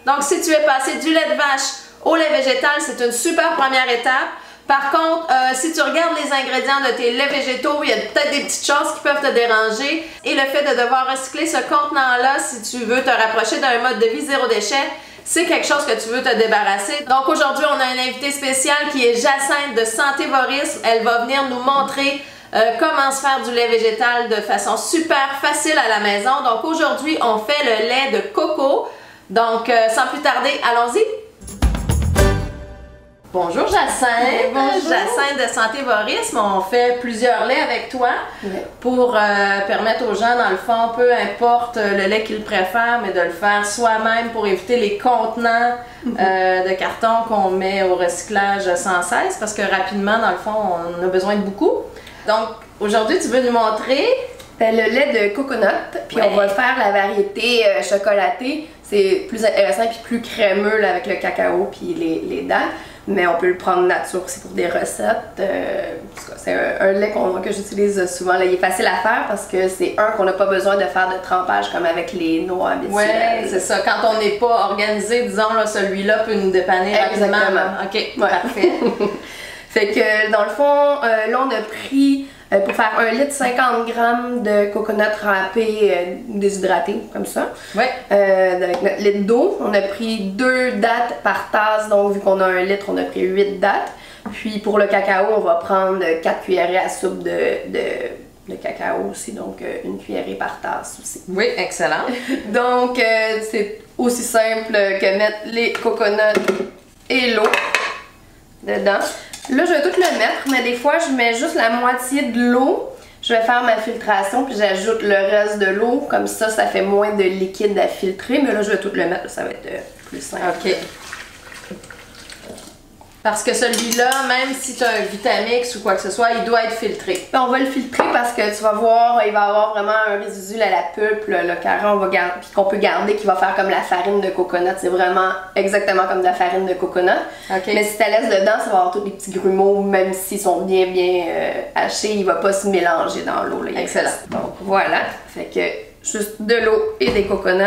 Donc si tu es passé du lait de vache au lait végétal, c'est une super première étape. Par contre, si tu regardes les ingrédients de tes laits végétaux, il y a peut-être des petites choses qui peuvent te déranger. Et le fait de devoir recycler ce contenant-là, si tu veux te rapprocher d'un mode de vie zéro déchet, c'est quelque chose que tu veux te débarrasser. Donc aujourd'hui, on a une invitée spéciale qui est Jacinthe de Santé Vorisme. Elle va venir nous montrer comment se faire du lait végétal de façon super facile à la maison. Donc aujourd'hui, on fait le lait de coco. Donc sans plus tarder, allons-y! Bonjour Jacinthe! Bonjour. Jacinthe de Santé Vorisme. On fait plusieurs laits avec toi pour permettre aux gens, dans le fond, peu importe le lait qu'ils préfèrent, mais de le faire soi-même pour éviter les contenants de carton qu'on met au recyclage sans cesse parce que rapidement, dans le fond, on a besoin de beaucoup. Donc aujourd'hui, tu veux nous montrer le lait de coconut, puis on va faire la variété chocolatée. C'est plus intéressant et plus crémeux là, avec le cacao puis les dattes. Mais on peut le prendre nature aussi pour des recettes. C'est un lait que j'utilise souvent. Là. Il est facile à faire parce que c'est qu'on n'a pas besoin de faire de trempage comme avec les noix habituelles. Oui, c'est ça. Quand on n'est pas organisé, disons, celui-là peut nous dépanner rapidement. OK, parfait. Fait que dans le fond, là on a pris pour faire 1 litre 50 g de coconut râpé déshydraté, comme ça. Ouais. Avec notre litre d'eau, on a pris 2 dattes par tasse, donc vu qu'on a 1 litre, on a pris 8 dattes. Puis pour le cacao, on va prendre 4 cuillerées à soupe de cacao aussi, donc 1 cuillerée par tasse aussi. Oui, excellent. Donc c'est aussi simple que mettre les coconuts et l'eau dedans. Là, je vais tout le mettre, mais des fois, je mets juste la moitié de l'eau. Je vais faire ma filtration, puis j'ajoute le reste de l'eau. Comme ça, ça fait moins de liquide à filtrer. Mais là, je vais tout le mettre, ça va être plus simple. OK. Parce que celui-là, même si tu as un Vitamix ou quoi que ce soit, il doit être filtré. Puis on va le filtrer parce que tu vas voir, il va avoir vraiment un résidu à la pulpe, le carré, on va garder, puis qu'on peut garder, qui va faire comme la farine de coconut. C'est vraiment exactement comme de la farine de coconut. Okay. Mais si tu la laisses dedans, ça va avoir tous les petits grumeaux, même s'ils sont bien hachés, il va pas se mélanger dans l'eau. Excellent. Donc voilà, fait que juste de l'eau et des coconuts.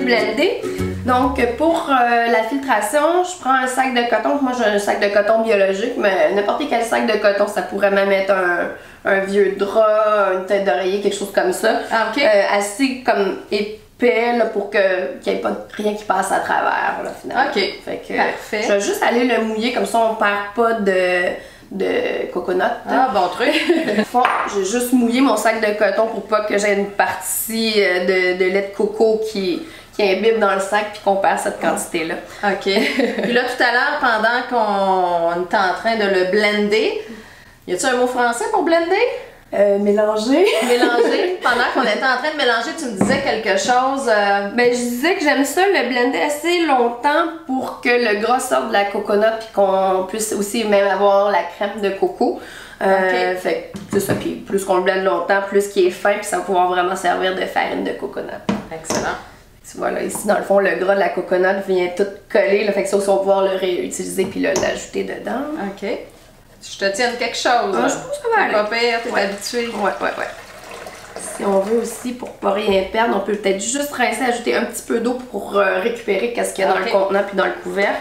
Blender. Donc pour la filtration, je prends un sac de coton. Moi j'ai un sac de coton biologique, mais n'importe quel sac de coton, ça pourrait même être un vieux drap, une tête d'oreiller, quelque chose comme ça. Ah, OK. Assez comme épais là, pour qu'il n'y ait pas rien qui passe à travers là, finalement. OK. Fait que, parfait. Je vais juste aller le mouiller, comme ça on perd pas de coconut. Ah, bon truc! J'ai juste mouillé mon sac de coton pour pas que j'ai une partie de lait de coco qui imbibe dans le sac puis qu'on perd cette quantité-là. OK. Puis là, tout à l'heure, pendant qu'on était en train de le blender, y a-tu un mot français pour blender? Mélanger. Mélanger. Pendant qu'on était en train de mélanger, tu me disais quelque chose. Ben, je disais que j'aime ça le blender assez longtemps pour que le gras sorte de la coconut puis qu'on puisse aussi même avoir la crème de coco. Okay. Fait que c'est ça. Puis plus qu'on le blende longtemps, plus qu'il est fin puis ça va pouvoir vraiment servir de farine de coconut. Excellent. Tu vois là, ici dans le fond, le gras de la coconut vient tout coller. Là, fait que ça aussi, on va pouvoir le réutiliser puis l'ajouter dedans. OK. Je te tiens quelque chose. Ah, je pense que ça va aller. Pas pire, t'es habitué. Ouais. Si on veut aussi, pour pas rien perdre, on peut peut-être juste rincer, ajouter un petit peu d'eau pour récupérer ce qu'il y a dans le contenant puis dans le couvercle.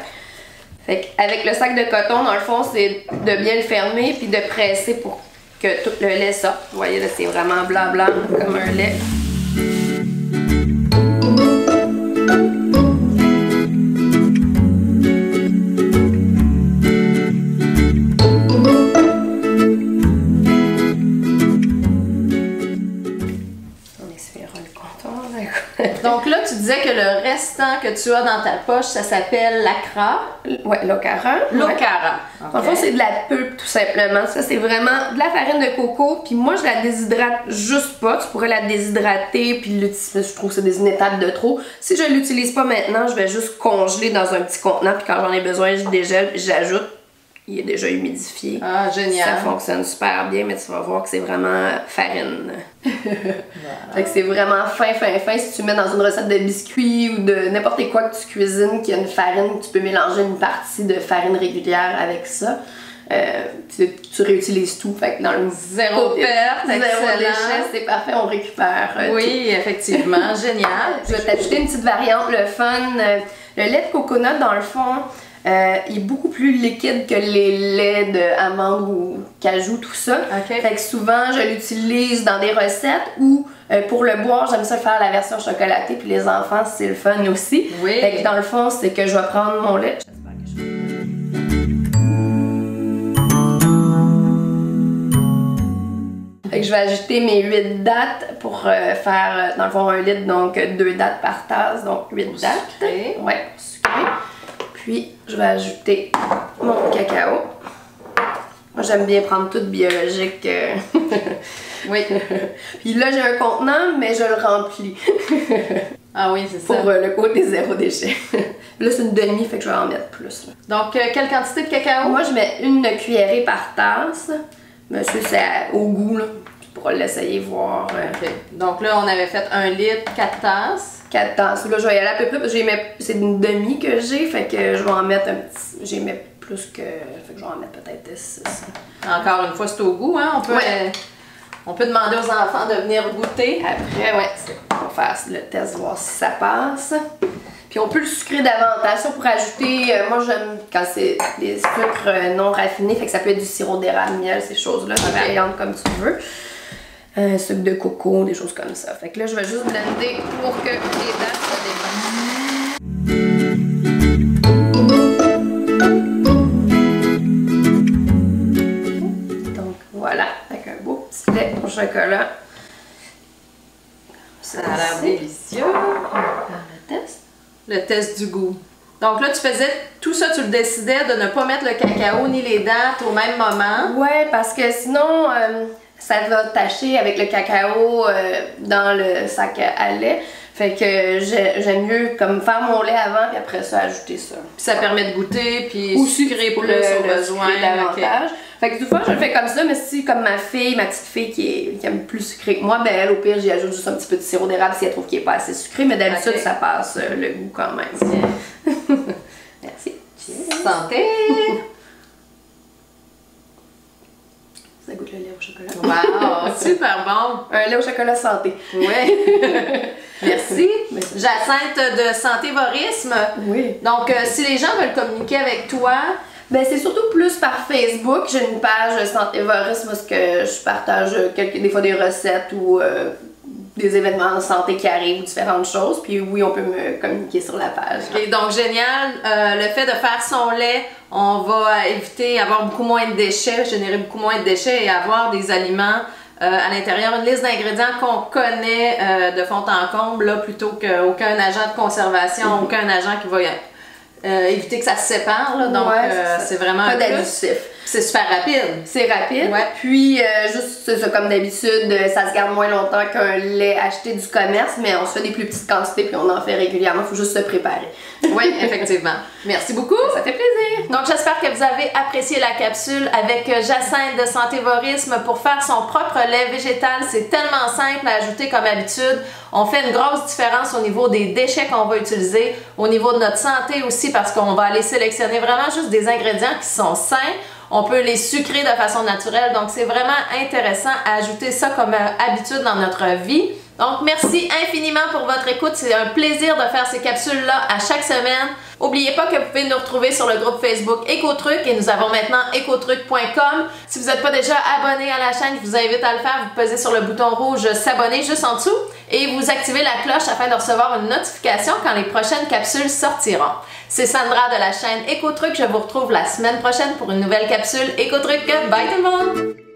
Fait qu'avec le sac de coton, dans le fond, c'est de bien le fermer puis de presser pour que tout le lait sorte. Vous voyez, là, c'est vraiment blanc comme un lait. Donc là, tu disais que le restant que tu as dans ta poche, ça s'appelle l'Acra. Ouais, l'Ocara. L'Ocara. Okay. En fait, c'est de la pulpe tout simplement. Ça, c'est vraiment de la farine de coco. Puis moi, je la déshydrate juste pas. Tu pourrais la déshydrater puis l'utiliser. Je trouve que c'est des étapes de trop. Si je l'utilise pas maintenant, je vais juste congeler dans un petit contenant. Puis quand j'en ai besoin, je dégèle. J'ajoute il est déjà humidifié. Ah, génial. Ça fonctionne super bien, mais tu vas voir que c'est vraiment farine. Voilà. Fait que c'est vraiment fin. Si tu mets dans une recette de biscuits ou de n'importe quoi que tu cuisines, qui a une farine, tu peux mélanger une partie de farine régulière avec ça. Tu réutilises tout. Fait que dans le zéro perte, zéro déchet, c'est parfait, on récupère. Oui, tout. Effectivement, génial. Je vais t'ajouter une petite variante, le fun. Le lait de coconut, dans le fond, il est beaucoup plus liquide que les laits d'amande ou cajou, tout ça. Okay. Fait que souvent, je l'utilise dans des recettes ou pour le boire, j'aime ça faire la version chocolatée, puis les enfants, c'est le fun aussi. Oui. Fait que dans le fond, c'est que je vais prendre mon lait. Fait que je vais ajouter mes 8 dattes pour faire, dans le fond, 1 litre, donc 2 dattes par tasse, donc 8 dattes. Sucré. Ouais, sucré. Puis, je vais ajouter mon cacao. Moi, j'aime bien prendre tout biologique. Oui. Puis là, j'ai un contenant, mais je le remplis. Ah oui, c'est ça. Pour le côté zéro déchet. Là, c'est une demi, fait que je vais en mettre plus. Là. Donc, quelle quantité de cacao? Moi, je mets une cuillerée par tasse. Monsieur, c'est au goût, là. Tu pourras l'essayer, voir. OK. Donc là, on avait fait 1 litre, 4 tasses. 4 tasses. Là, je vais y aller à peu près parce que c'est une demi que j'ai, fait que je vais en mettre un petit. J'ai mis plus que. Fait que je vais en mettre peut-être 6. Encore une fois, c'est au goût, hein? On peut demander aux enfants de venir goûter. Après, ouais, on va faire le test, voir si ça passe. Puis on peut le sucrer davantage. Ça, pour ajouter, moi j'aime quand c'est des sucres non raffinés, fait que ça peut être du sirop d'érable, miel, ces choses-là, ça variante comme tu veux. Sucre de coco, des choses comme ça. Fait que là, je vais juste blender pour que les dates se débattent. Donc voilà, avec un beau petit lait au chocolat. Ça a l'air délicieux. On va faire le test. Le test du goût. Donc là, tu faisais tout ça, tu le décidais de ne pas mettre le cacao ni les dattes au même moment. Ouais, parce que sinon, ça va tacher avec le cacao dans le sac à lait. Fait que j'aime mieux comme faire mon lait avant puis après ça ajouter ça. Puis ça permet de goûter puis ou sucrer plus au besoin davantage. Fait que des fois je le fais comme ça, mais si comme ma petite fille qui aime plus sucré que moi, ben elle au pire j'y ajoute juste un petit peu de sirop d'érable si elle trouve qu'il est pas assez sucré, mais d'habitude ça passe le goût quand même. Merci. Cheers. Santé. Ça goûte le lait au chocolat. Wow, super bon. Un lait au chocolat santé. Oui. Merci. Jacinthe de Santévorisme. Oui. Donc, si les gens veulent communiquer avec toi, ben c'est surtout plus par Facebook. J'ai une page Santévorisme parce que je partage des fois des recettes ou des événements de santé qui arrivent, différentes choses. Puis oui, on peut me communiquer sur la page. Okay, donc génial. Le fait de faire son lait, on va éviter avoir beaucoup moins de déchets, générer beaucoup moins de déchets et avoir des aliments à l'intérieur, une liste d'ingrédients qu'on connaît de fond en comble, là, plutôt qu'aucun agent de conservation, aucun agent qui va éviter que ça se sépare. Là, donc c'est vraiment pas d'additif. C'est super rapide. C'est rapide. Ouais. Puis, juste ça, comme d'habitude, ça se garde moins longtemps qu'un lait acheté du commerce, mais on se fait des plus petites quantités puis on en fait régulièrement. Il faut juste se préparer. Oui, effectivement. Merci beaucoup. Ça fait plaisir. Donc, j'espère que vous avez apprécié la capsule avec Jacinthe de Santévorisme pour faire son propre lait végétal. C'est tellement simple à ajouter comme habitude. On fait une grosse différence au niveau des déchets qu'on va utiliser, au niveau de notre santé aussi, parce qu'on va aller sélectionner vraiment juste des ingrédients qui sont sains. On peut les sucrer de façon naturelle, donc c'est vraiment intéressant à ajouter ça comme habitude dans notre vie. Donc merci infiniment pour votre écoute, c'est un plaisir de faire ces capsules-là à chaque semaine. N'oubliez pas que vous pouvez nous retrouver sur le groupe Facebook Écotruc et nous avons maintenant ecotruc.com. Si vous n'êtes pas déjà abonné à la chaîne, je vous invite à le faire. Vous pesez sur le bouton rouge s'abonner juste en dessous et vous activez la cloche afin de recevoir une notification quand les prochaines capsules sortiront. C'est Sandra de la chaîne Écotruc. Je vous retrouve la semaine prochaine pour une nouvelle capsule Écotruc. Bye tout le monde!